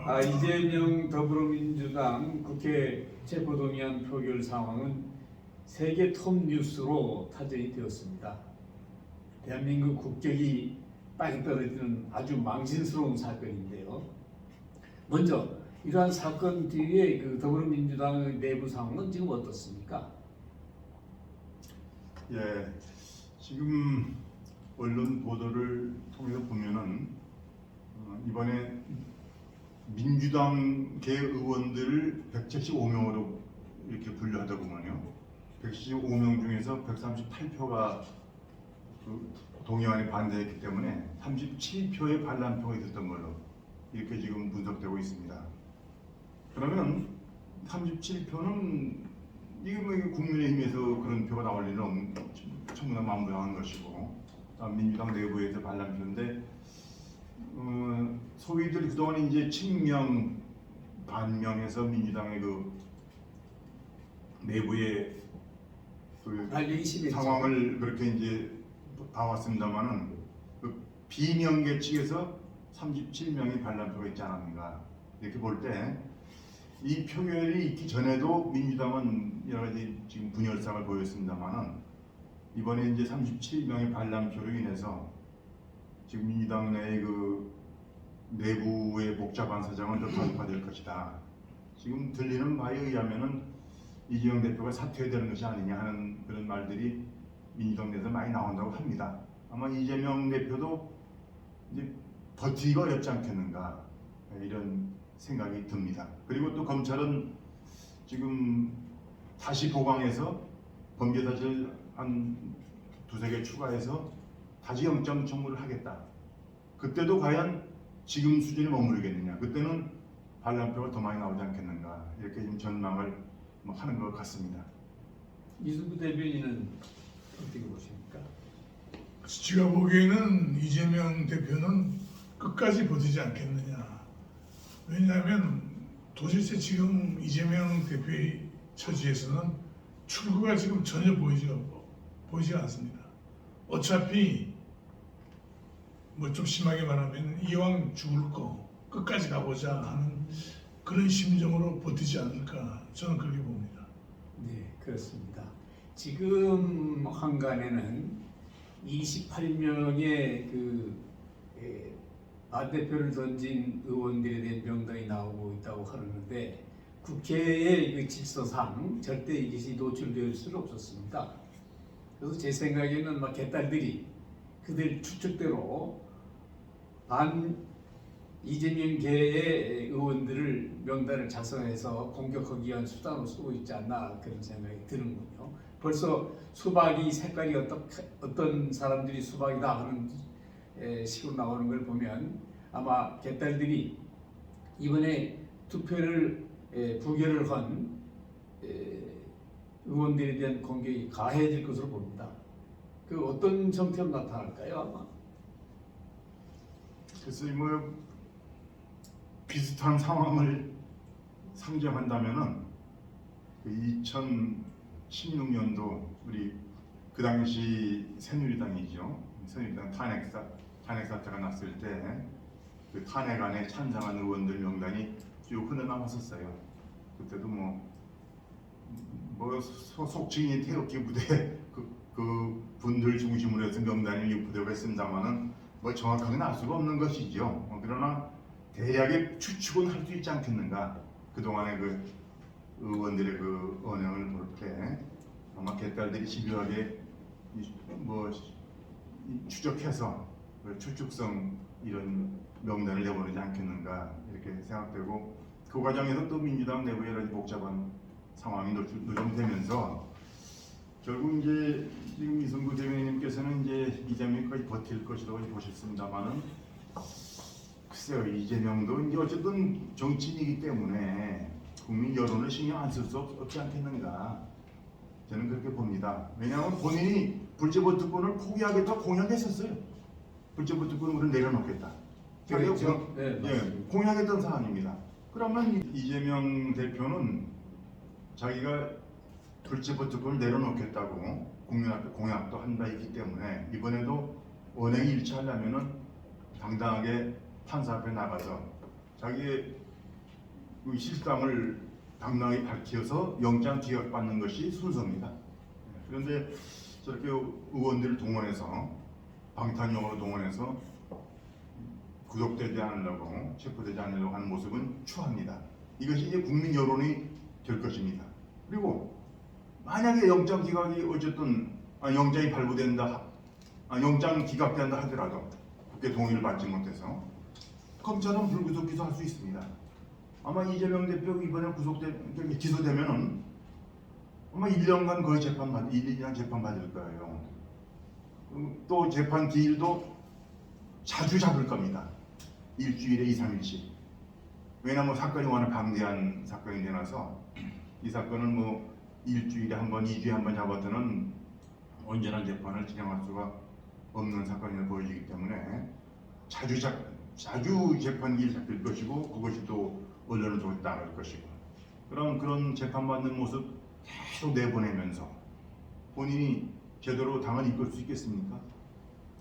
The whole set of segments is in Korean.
이재명 더불어민주당 국회 체포동의안 표결 상황은 세계 톱 뉴스로 타전이 되었습니다. 대한민국 국격이 땅에 떨어지는 아주 망신스러운 사건인데요. 먼저 이러한 사건 뒤에 그 더불어민주당의 내부 상황은 지금 어떻습니까? 예, 지금 언론 보도를 통해서 보면은 이번에 민주당계 의원들을 175명으로 이렇게 분류하더구만요. 175명 중에서 138표가 그 동의안에 반대했기 때문에 37표의 반란표가 있었던 걸로 이렇게 지금 분석되고 있습니다. 그러면 37표는 이게 뭐 국민의힘에서 그런 표가 나올 일은 없는, 청문회 마무리한 것이고, 민주당 내부에서 반란표인데, 소위들 그동안 이제 친명 반명해서 민주당의 그 내부의 그 상황을 그렇게 이제 봐왔습니다만은 그 비명계 측에서 37명의 반란표가 있지 않았는가 이렇게 볼 때 이 표결이 있기 전에도 민주당은 여러 가지 지금 분열상을 보였습니다만은 이번에 이제 37명의 반란표로 인해서 지금 민주당 내의 그 내부의 복잡한 사정은 더 가속화될 것이다. 지금 들리는 바에 의하면은 이재명 대표가 사퇴해야 되는 것이 아니냐 하는 그런 말들이 민주당 내에서 많이 나온다고 합니다. 아마 이재명 대표도 이제 버티기가 어렵지 않겠는가 이런 생각이 듭니다. 그리고 또 검찰은 지금 다시 보강해서 범죄 사실 한 두세 개 추가해서 다시 영장 청구를 하겠다. 그때도 과연 지금 수준에 머무르겠느냐. 그때는 반란표가 더 많이 나오지 않겠는가. 이렇게 지금 전망을 하는 것 같습니다. 이승구 대변인은 어떻게 보십니까? 제가 보기에는 이재명 대표는 끝까지 버티지 않겠느냐. 왜냐하면 도대체 지금 이재명 대표의 처지에서는 출구가 지금 전혀 보이지 않습니다. 어차피 뭐 좀 심하게 말하면 이왕 죽을 거 끝까지 가보자 하는 그런 심정으로 버티지 않을까 저는 그렇게 봅니다. 네, 그렇습니다. 지금 한간에는 28명의 반대표를 던진 의원들에 대한 명단이 나오고 있다고 하는데 국회의 그 질서상 절대 이것이 노출될 수는 없었습니다. 그래서 제 생각에는 막 개딸들이 그들 추측대로 반 이재명계의 의원들을 명단을 작성해서 공격하기 위한 수단으로 쓰고 있지 않나 그런 생각이 드는군요. 벌써 수박이 색깔이 어떤 사람들이 수박이다 하는 식으로 나오는 걸 보면 아마 개딸들이 이번에 투표를 부결을 한 의원들에 대한 공격이 가해질 것으로 봅니다. 그 어떤 형태로 나타날까요, 아마? 그래서 뭐 비슷한 상황을 상정한다면은 그 2016년도 우리 그 당시 새누리당이죠. 새누리당 탄핵 사태가 났을 때 그 탄핵안에 찬성한 의원들 명단이 쭉 흘러나왔었어요. 그때도 뭐 속칭이 태극기 부대 그 분들 중심으로 해서 명단이 유포되고 있습니다만은 뭐 정확하게는 알 수가 없는 것이죠. 그러나 대략의 추측은 할 수 있지 않겠는가. 그동안의 그 의원들의 그 언행을 볼 때 아마 개딸들이 집요하게 추적해서 그 추측성 이런 명단을 내보내지 않겠는가 이렇게 생각되고 그 과정에서 또 민주당 내부에 여러 복잡한 상황이 노정되면서 결국 이제 지금 이승구 대변인님께서는 이제 이재명까지 버틸 것이라고 보셨습니다만은 글쎄요 이재명도 이제 어쨌든 정치인이기 때문에 국민 여론을 신경 안 쓸 수 없지 않겠는가 저는 그렇게 봅니다. 왜냐하면 본인이 불체포특권을 포기하겠다 공약했었어요. 불체포특권을 우리는 내려놓겠다. 그렇죠. 네, 공약했던 사안입니다. 그러면 이재명 대표는 자기가 불체포특권을 내려놓겠다고 국민 앞에 공약도 한 바 있기 때문에 이번에도 언행이 일치하려면은 당당하게 판사 앞에 나가서 자기의 그 실상을 당당히 밝혀서 영장 기각받는 것이 순서입니다. 그런데 저렇게 의원들을 동원해서 방탄용으로 동원해서 구속되지 않으려고 체포되지 않으려고 하는 모습은 추합니다. 이것이 이제 국민 여론이 될 것입니다. 그리고 만약에 영장 기각이 어쨌든 영장이 발부된다, 영장 기각된다 하더라도 국회 동의를 받지 못해서 검찰은 불구속 기소할 수 있습니다. 아마 이재명 대표 이번에 기소되면은 아마 1년간 거의 1년 재판 받을 거예요. 또 재판 기일도 자주 잡을 겁니다. 일주일에 2, 3일씩. 왜냐하면 사건이 워낙 방대한 사건이 되나서 이 사건은 뭐 일주일에 한 번, 2주에 한 번 잡았더는 언제나 재판을 진행할 수가 없는 사건이 보여지기 때문에 자주 재판기일 잡힐 것이고 그것이 또 언론을 통해 나갈 것이고 그런 재판받는 모습 계속 내보내면서 본인이 제대로 당을 이끌 수 있겠습니까?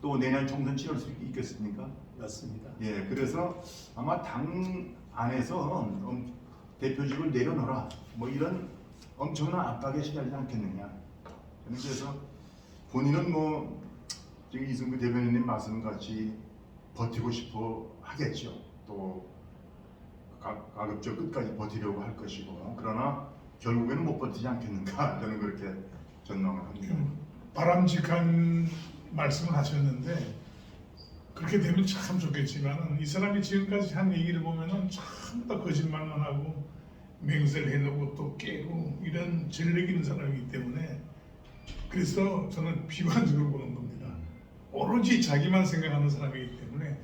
또 내년 총선 치를 수 있겠습니까? 맞습니다. 예, 그래서 아마 당 안에서 대표직을 내려놓아라 뭐 이런 엄청난 압박에 시달리지 않겠느냐. 그래서 본인은 뭐 지금 이승구 대변인님 말씀같이 버티고 싶어 하겠죠. 또 가급적 끝까지 버티려고 할 것이고 그러나 결국에는 못 버티지 않겠는가 저는 그렇게 전망을 합니다. 바람직한 말씀을 하셨는데 그렇게 되면 참 좋겠지만 이 사람이 지금까지 한 얘기를 보면은 전부 다 거짓말만 하고 맹세를 해놓고 또 깨고 이런 전력 있는 사람이기 때문에 그래서 저는 비관적으로 보는 겁니다. 오로지 자기만 생각하는 사람이기 때문에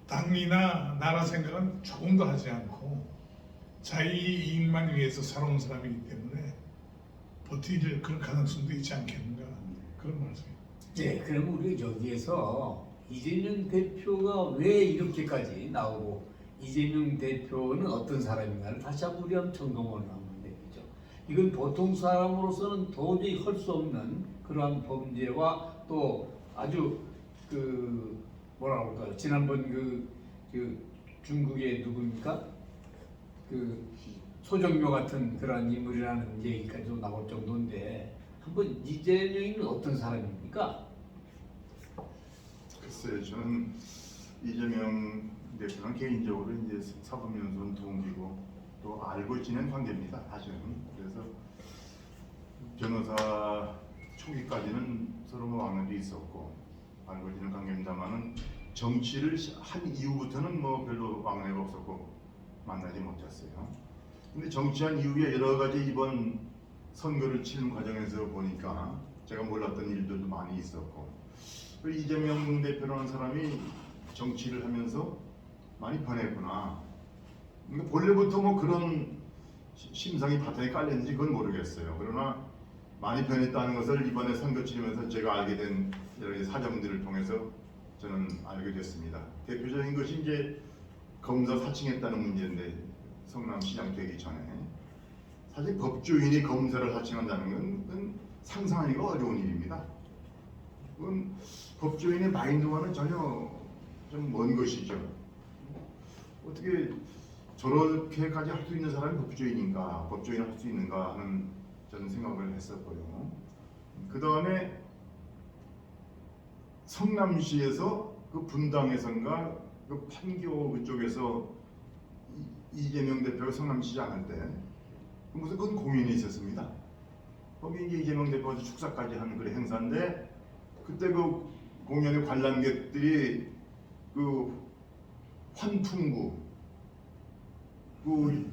당이나 나라 생각은 조금도 하지 않고 자기 이익만 위해서 살아온 사람이기 때문에 버틸 그런 가능성도 있지 않겠는가 그런 말씀입니다. 네, 그럼 우리 여기에서 이재명 대표가 왜 이렇게까지 나오고 이재명 대표는 어떤 사람인가를 다시 한번 우리 한번 점검을 하면 되겠죠. 이건 보통 사람으로서는 도저히 할 수 없는 그러한 범죄와 또 아주 그 뭐라고 할까요? 지난번 그 중국의 누구입니까? 그 소정묘 같은 그런 인물이라는 얘기까지도 나올 정도인데 한번 이재명이는 어떤 사람입니까? 글쎄요, 저는 이재명 대표는 개인적으로 이제 사법연수원 동기고 또 알고 지낸 관계입니다. 사실은. 그래서 변호사 초기까지는 서로 뭐 왕래도 있었고 알고 지낸 관계입니다만은 정치를 한 이후부터는 뭐 별로 왕래가 없었고 만나지 못했어요. 근데 정치한 이후에 여러 가지 이번 선거를 치는 과정에서 보니까 제가 몰랐던 일들도 많이 있었고 이재명 대표라는 사람이 정치를 하면서 많이 변했구나. 근데 본래부터 뭐 그런 심상이 바탕에 깔렸는지 그건 모르겠어요. 그러나 많이 변했다는 것을 이번에 선거 치르면서 제가 알게 된 여러 가지 사정들을 통해서 저는 알게 됐습니다. 대표적인 것이 이제 검사 사칭했다는 문제인데 성남시장 되기 전에 사실 법조인이 검사를 사칭한다는 건 상상하기가 어려운 일입니다. 그건 법조인의 마인드와는 전혀 좀 먼 것이죠. 어떻게 저렇게까지 할 수 있는 사람이 법조인인가, 법조인을 할 수 있는가 하는 저는 생각을 했었고요. 그 다음에 성남시에서 그 분당에선가 그 판교 그쪽에서 이재명 대표가 성남시장 할 때 무슨 그건 공연이 있었습니다. 거기 이제 이재명 대표가 축사까지 하는 그런 행사인데 그때 그 공연의 관람객들이 그 환풍구 그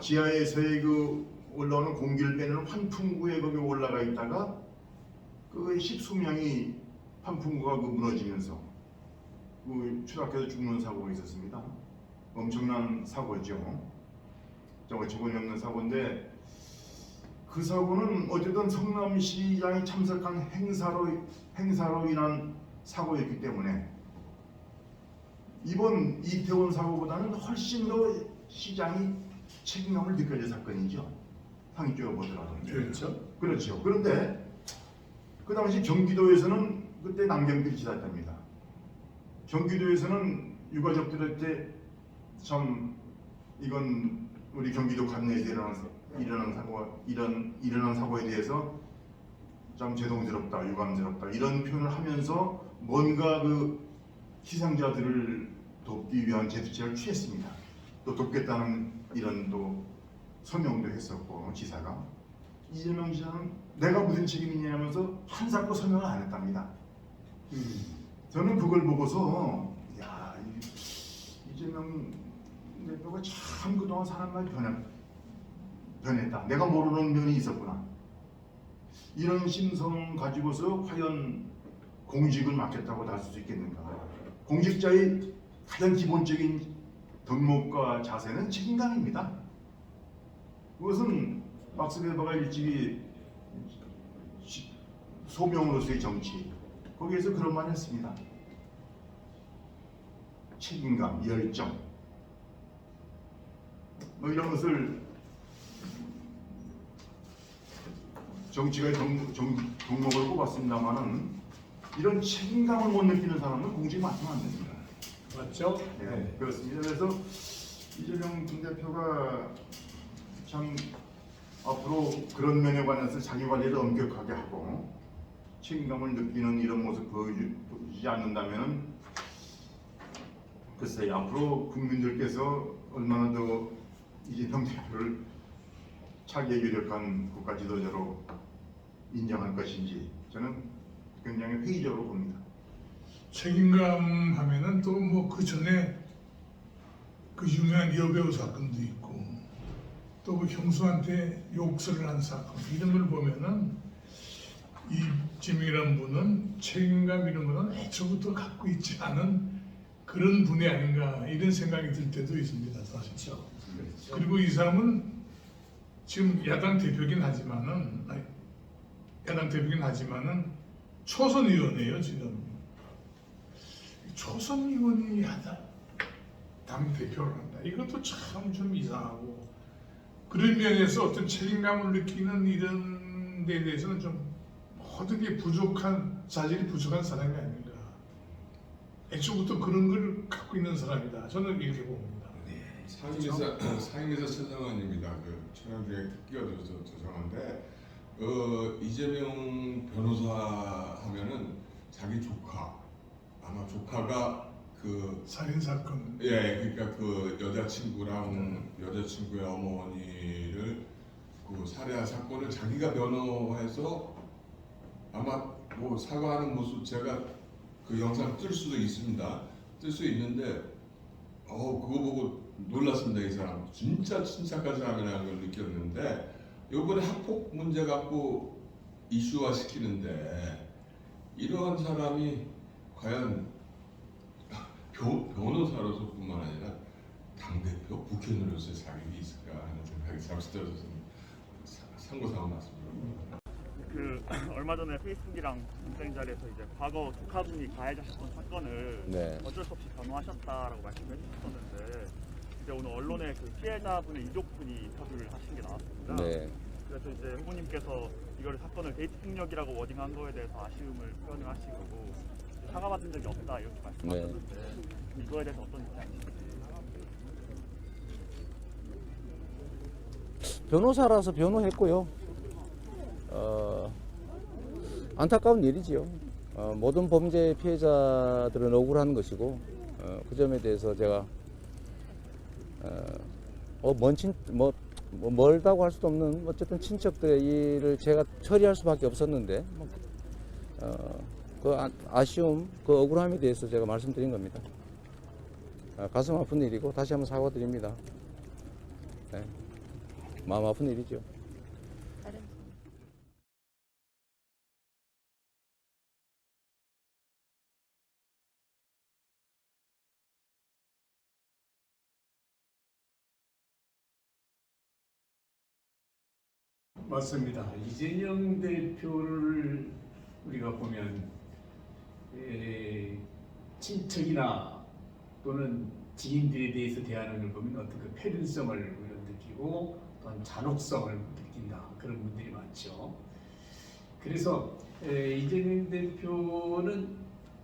지하에서의 그 올라오는 공기를 빼는 환풍구에 거기 올라가 있다가 그 십수명이 환풍구가 그 무너지면서 그 추락해서 죽는 사고가 있었습니다. 엄청난 사고죠. 정말 저번에 없는 사고인데 그 사고는 어쨌든 성남시장이 참석한 행사로 인한 사고였기 때문에 이번 이태원 사고보다는 훨씬 더 시장이 책임감을 느껴질 사건이죠. 상위 쪽으로 보더라도. 그렇죠. 그렇죠. 그런데 그 당시 경기도에서는 그때 남경필 지사였답니다. 경기도에서는 유가족들한테 참 이건 우리 경기도 관내에서 일어난 사고에 대해서 참 죄송스럽다, 유감스럽다 이런 표현을 하면서 뭔가 그 희생자들을 돕기 위한 제스처를 취했습니다. 또 돕겠다는 이런 또 서명도 했었고 지사가 이재명 지사는 내가 무슨 책임이냐 하면서 한사코 서명을 안 했답니다. 저는 그걸 보고서 야 이재명 대표가 참 그동안 사람 많이 변했다. 내가 모르는 면이 있었구나. 이런 심성 가지고서 과연 공직을 맡겠다고 할 수 있겠는가? 공직자의 가장 기본적인 덕목과 자세는 책임감입니다. 그것은 막스 베버가 일찍이 소명으로서의 정치 거기에서 그런 말 했습니다. 책임감, 열정 뭐 이런 것을 정치가의 덕목을 꼽았습니다만은 이런 책임감을 못 느끼는 사람은 공직에 맡으면 안 됩니다. 맞죠? 네, 그렇습니다. 그래서 이재명 대표가 참 앞으로 그런 면에 관해서 자기 관리를 엄격하게 하고 책임감을 느끼는 이런 모습 보여주지 않는다면 글쎄 앞으로 국민들께서 얼마나 더 이재명 대표를 차기에 유력한 국가 지도자로 인정할 것인지 저는 굉장히 회의적으로 봅니다. 책임감 하면은 또 뭐 그 전에 그 유명한 여배우 사건도 있고 또 그 형수한테 욕설을 한 사건 이런 걸 보면은 이재명이라는 분은 책임감 이런 거는 애초부터 갖고 있지 않은 그런 분이 아닌가 이런 생각이 들 때도 있습니다, 사실. 그렇죠. 그리고 이 사람은 지금 야당 대표긴 하지만은 초선 의원이에요 지금. 초선 의원이 당 대표를 한다. 이것도 참 좀 이상하고 그런 면에서 어떤 책임감을 느끼는 이런 데 대해서는 좀 모든 게 자질이 부족한 사람이 아닌가. 애초부터 그런 걸 갖고 있는 사람이다. 저는 이렇게 봅니다. 상임이사 최정환입니다. 그 촬영 중에 끼어들어서 죄송한데 이재명 변호사 하면은 자기 조카 아마 조카가 그 살인 사건. 그러니까 그 여자친구의 어머니를 그 살해한 사건을 자기가 변호해서 아마 뭐 사과하는 모습 제가 그 영상 뜰 수도 있습니다. 뜰 수 있는데 그거 보고 놀랐습니다. 이 사람 진짜 침착한 사람이라는 걸 느꼈는데 요번에 학폭 문제 갖고 이슈화 시키는데 이러한 사람이 과연 변호사로서뿐만 아니라 당대표 국회의원으로서의 자격이 있을까 하는 생각이 잠시 들어서 참고사항 말씀드립니다. 그 얼마 전에 페이스북이랑 인생 자리에서 이제 과거 조카분이 가해자셨던 사건을 어쩔 수 없이 변호하셨다라고 말씀해 주셨었는데 이제 오늘 언론에 그 피해자분의 유족분이 인터뷰를 하신 게 나왔습니다. 그래서 이제 후보님께서 이거를 사건을 데이트 폭력이라고 워딩한 거에 대해서 아쉬움을 표현을 하시고 사과받은 적이 없다 이렇게 말씀하셨는데 이거에 대해서 어떤 입장이신지. 변호사라서 변호했고요. 안타까운 일이지요. 모든 범죄 피해자들은 억울한 것이고 그 점에 대해서 제가 멀다고 할 수도 없는 어쨌든 친척들의 일을 제가 처리할 수밖에 없었는데 그 아쉬움, 그 억울함에 대해서 제가 말씀드린 겁니다. 가슴 아픈 일이고 다시 한번 사과드립니다. 네. 마음 아픈 일이죠. 맞습니다. 이재명 대표를 우리가 보면 친척이나 또는 지인들에 대해서 대하는 걸 보면 어떤 그 패륜성을 우리가 느끼고 또는 잔혹성을 느낀다 그런 분들이 많죠. 그래서 이재명 대표는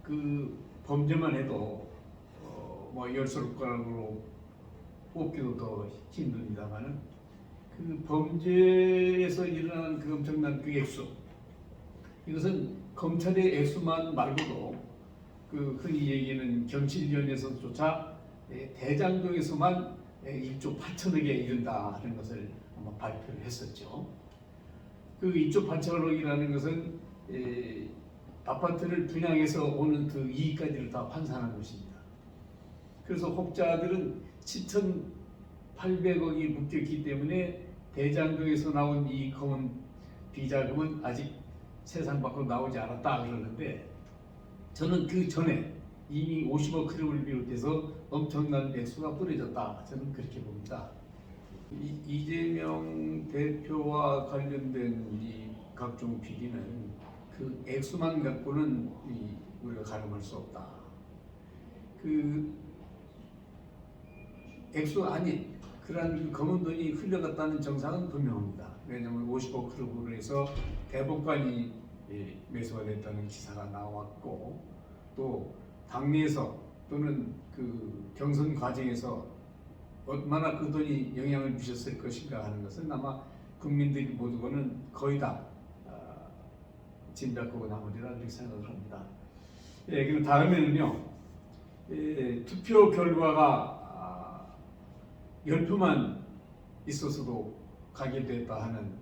그 범죄만 해도 뭐 열솔가락으로 뽑기도 더 힘듭니다만은 그 범죄에서 일어나는 그 엄청난 그 액수, 이것은 검찰의 액수만 말고도 그 흔히 얘기하는 경찰위원회에서조차 대장동에서만 1조 8천억에 이른다 하는 것을 아마 발표를 했었죠. 그 1조 8천억이라는 것은 아파트를 분양해서 오는 그 이익까지를 다 환산한 것입니다. 그래서 혹자들은 7,800억이 묶였기 때문에 대장동에서 나온 이 검은 비자금은 아직 세상 밖으로 나오지 않았다 그러는데, 저는 그 전에 이미 50억 클럽을 비롯해서 엄청난 액수가 뿌려졌다, 저는 그렇게 봅니다. 이재명 대표와 관련된 이 각종 비리는 그 액수만 갖고는 우리가 가늠할 수 없다. 그 액수 아닌 그러한 검은 돈이 흘러갔다는 정상은 분명합니다. 왜냐하면 50억 클럽으로 해서 대법관이 매수가 됐다는 기사가 나왔고, 또 당내에서 또는 그 경선 과정에서 얼마나 그 돈이 영향을 미쳤을 것인가 하는 것은 아마 국민들이 모두는 거의 다 짐작하고 나머지라 그렇게 생각을 합니다. 그리고 다음에는요, 투표 결과가 10표만 있었어도 가결됐다 하는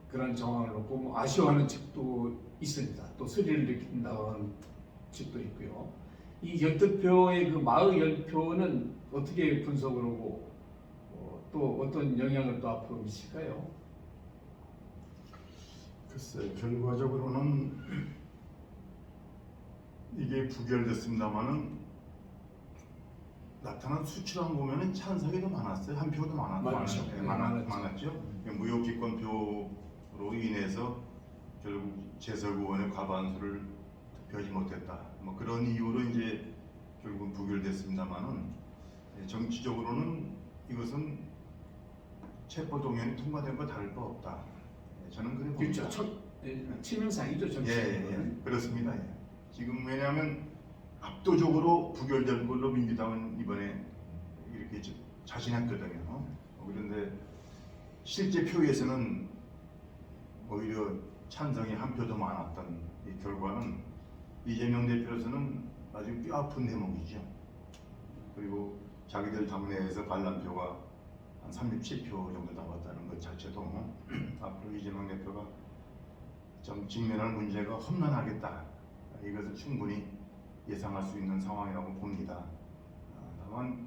그런 정황을 놓고 뭐 아쉬워하는 측도 있습니다. 또 소리를 느낀다고 하는 측도 있고요. 이 결투표의 그 40표는 어떻게 분석을 하고 또 어떤 영향을 또 앞으로 미칠까요? 글쎄, 결과적으로는 이게 부결됐습니다만은 나타난 수치만 보면은 찬성이 더 많았어요. 한 표도 많았죠. 많았죠. 무효기권표로 인해서 결국 재설구원의 과반수를 득표하지 못했다. 뭐 그런 이유로 이제 결국은 부결됐습니다만은 정치적으로는 이것은 체포동의안이 통과된 거 다를 바 없다. 저는 그래 봅니다. 그렇죠. 치명상이죠, 정치. 그렇습니다. 지금 왜냐하면 압도적으로 부결될 걸로 민주당은 이번에 이렇게 자신했거든요. 그런데 실제 표에서는 오히려 찬성이 한 표 더 많았던 이 결과는 이재명 대표로서는 아주 뼈아픈 대목이죠. 그리고 자기들 당내에서 반란표가 한 37표 정도 나왔다는 것 자체도 앞으로 이재명 대표가 좀 직면할 문제가 험난하겠다, 이것을 충분히 예상할 수 있는 상황이라고 봅니다. 다만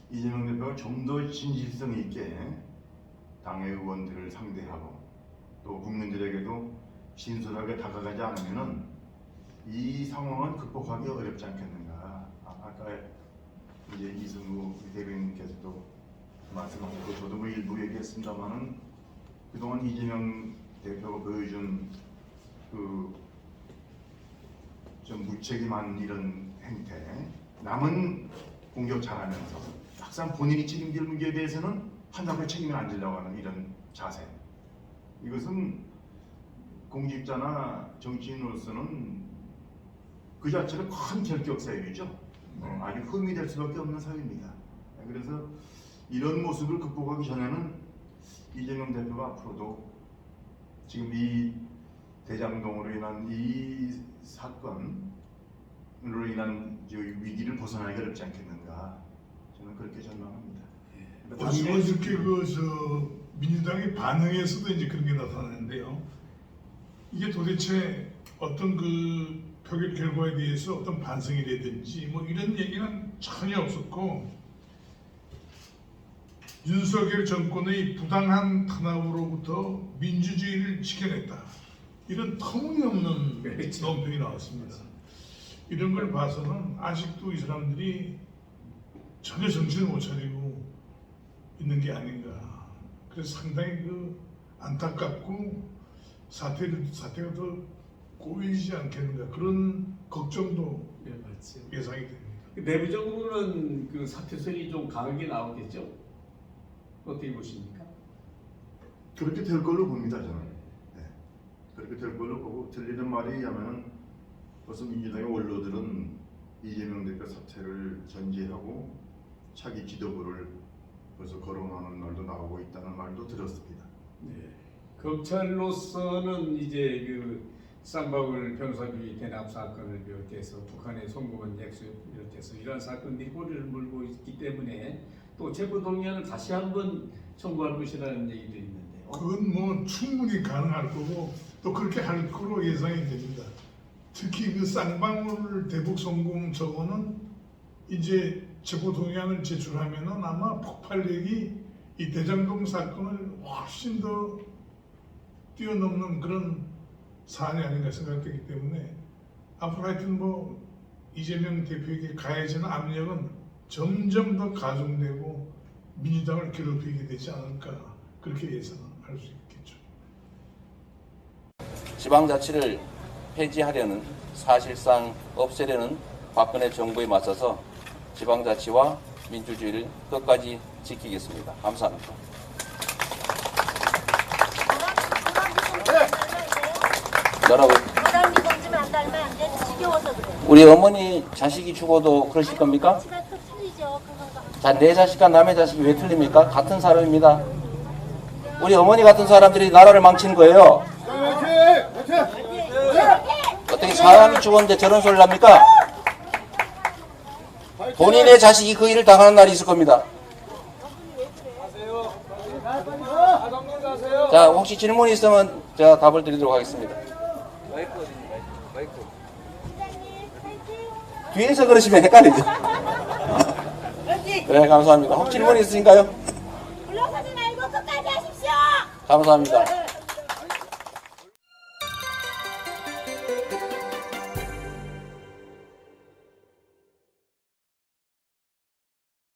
이재명 대표가 좀 더 진실성 있게 당의 의원들을 상대하고 또 국민들에게도 진솔하게 다가가지 않으면은 이 상황은 극복하기 어렵지 않겠는가. 아까 이제 이승우 대변인께서도 말씀하셨고 저도 뭐 일부 얘기했습니다만은 그동안 이재명 대표가 보여준 그 좀 무책임한 이런 행태, 남은 공격 잘하면서 항상 본인이 책임질 문제에 대해서는 한다고 책임을 안 지려고 하는 이런 자세, 이것은 공직자나 정치인으로서는 그 자체로 큰 결격 사유이죠. 아주 흠이 될 수밖에 없는 사유입니다. 그래서 이런 모습을 극복하기 전에는 이재명 대표가 앞으로도 지금 이 대장동으로 인한 이 사건으로 인한 위기를 벗어나기 어렵지 않겠는가, 저는 그렇게 전망합니다. 어저께 민주당의 반응에서도 이제 그런 게 나타나는데요. 이게 도대체 어떤 그 표결 결과에 대해서 어떤 반성이라든지 뭐 이런 얘기는 전혀 없었고, 윤석열 정권의 부당한 탄압으로부터 민주주의를 지켜냈다, 이런 터무니없는 논평이 나왔습니다. 이런 걸 봐서는 아직도 이 사람들이 전혀 정신을 못 차리고 있는 게 아닌가. 그래서 상당히 안타깝고 사태가 더 꼬이지 않겠는가, 그런 걱정도 예상이 됩니다. 내부적으로는 그 사퇴설이 좀 강하게 나오겠죠? 어떻게 보십니까? 그렇게 될 걸로 봅니다, 저는. 그렇게 될 걸로 보고, 들리는 말에 의하면은 벌써 민주당의 원로들은 이재명 대표 사퇴를 전제하고 차기 지도부를 벌써 거론하는 말도 나오고 있다는 말도 들었습니다. 네. 검찰로서는 이제 그 쌍방울 변호사비 대납 사건을 비롯해서 북한의 송금원 액수를 비롯해서 이런 사건들이 꼬리를 물고 있기 때문에 또 제보 동의안을 다시 한번 청구할 것이라는 얘기도 있는데요. 그건 뭐 충분히 가능할 거고 또 그렇게 할 거로 예상이 됩니다. 특히 그 쌍방울 대북 송금 저거는 이제 제보 동의안을 제출하면은 아마 폭발력이 이 대장동 사건을 훨씬 더 뛰어넘는 그런 사안이 아닌가 생각되기 때문에 앞으로 하여튼 뭐 이재명 대표에게 가해지는 압력은 점점 더 가중되고 민주당을 괴롭히게 되지 않을까 그렇게 예상할 수 있겠죠. 지방자치를 폐지하려는 사실상 없애려는 박근혜 정부에 맞서서 지방자치와 민주주의를 끝까지 지키겠습니다. 감사합니다. 뭐라고요? 사람이 좀 안 닮으면 안 돼. 지겨워서 그래. 우리 어머니 자식이 죽어도 그러실 겁니까? 치가 또 틀리죠. 그건 자, 내 자식과 남의 자식이 왜 틀립니까? 같은 사람입니다. 우리 어머니 같은 사람들이 나라를 망치는 거예요. 어떻게 사람이 죽었는데 저런 소리를 합니까? 본인의 자식이 그 일을 당하는 날이 있을 겁니다. 자, 혹시 질문이 있으면 제가 답을 드리도록 하겠습니다. 뒤에서 그러시면 헷갈리죠. 네, 감사합니다. 혹시 질문이 있으신가요? 물러서지 말고 끝까지 하십시오. 감사합니다.